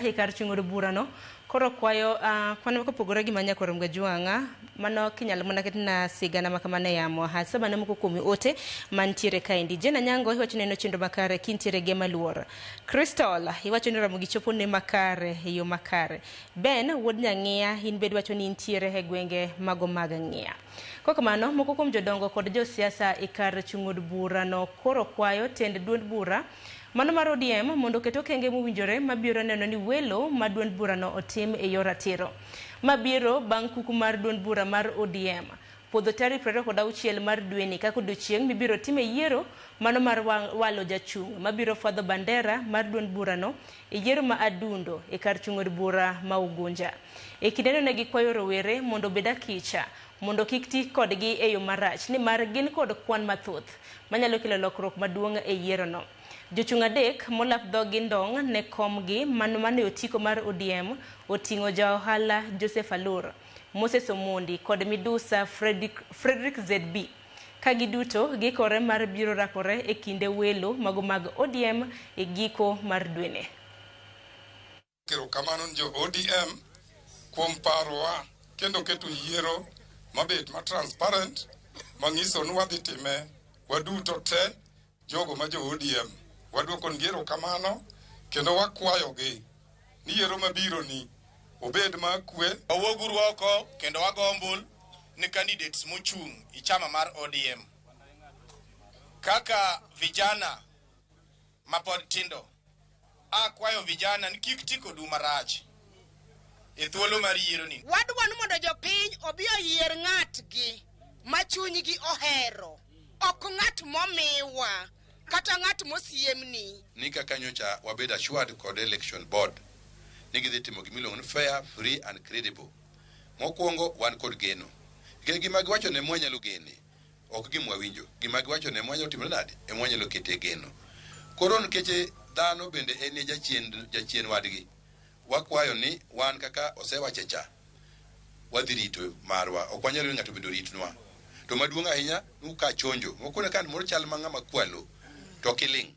Hikar chung'ur burano koro kwayo kwano kopogore gi manya korom gajuanga mano kinyalo mona ketina sigana makamane yamo hasa bana moko kuomi ote mantiere kaendi Jena Nyango iwacho neno chendo makare kintiere ge maluor Crystal iwacho ni ramogi chopo ne makare yo makare Ben wuod Nyang'ia in bed wacho ni intiere e gwenge mago mag Ng'ia koko mano moko kuom jodongo kod josiasa ikar chung'ur burano koro kwayo tend duond bura Mano mar ODM mondo keto kenge mowinjore mabiro neno ni welo ma duond burano otim e yor ratiro. Mabiro bang' kuku mar duond bura mar ODM. Podho tarik 26 mar dweni kaka odiechieng' mibiro time yiero mano mar walo jachung' mabiro fwadho bandera mar duond burano e yiero ma adundo e kar chung'ur bura ma Ugunja. E kindeno ne gikwayo rowere mondo bed akicha mondo kik ti kodgi e yo marach ni mar gin kod kwan mathoth manyalo kelo lokruok maduong' e yiero no. Jochung' adek molap dhogi ndong' ne komgi mane otiko mar ODM oting'o ja ohala Joseph Alur, Moses Omondi kod Midusa Frederick ZB. Kagi duto gikore mar biro rakore e kinde welo mago mag ODM e giko mar dwene. Kero kamano jo ODM kuom parowa kendo keto yiero mabet ma transparent mangiso ni wadhi time waduto te jogo ma jo ODM waduoko ngero kamano kendo wakwayogi ni yiero mabiro ni obed ma kwe wawuoguru oko kendo wagombul ni candidates mochung' i chama mar ODM kaka vijana mapod tindo akwayo vijana ni kik tiko du marach e thuolo mar yiero ni wadwano mondo jopiny obi oyier ng'atgi ma chunygi ohero ok ng'at momiwa kata ng'at mosiemni ni kaka nyocha wabed assured kod election board ni gidhi timo gimiluongo ni fair, free and credible. Mokwongo wan kod geno. Gima giwacho ne mwanyalo gene ok gimwawinjo. Gima giwacho ne mwanyalo timo nade e mwanyalo kete geno. Koro nikech dhano bende en jachien wadgi. Wakwayo ni wan kaka osewache cha wadhi rito marwa. Ok wanyalo ng'ato bendo ritnwa. To maduong' ahinya nuka chonjo. Mokone kan moro chal mang'ama kwalo to kiling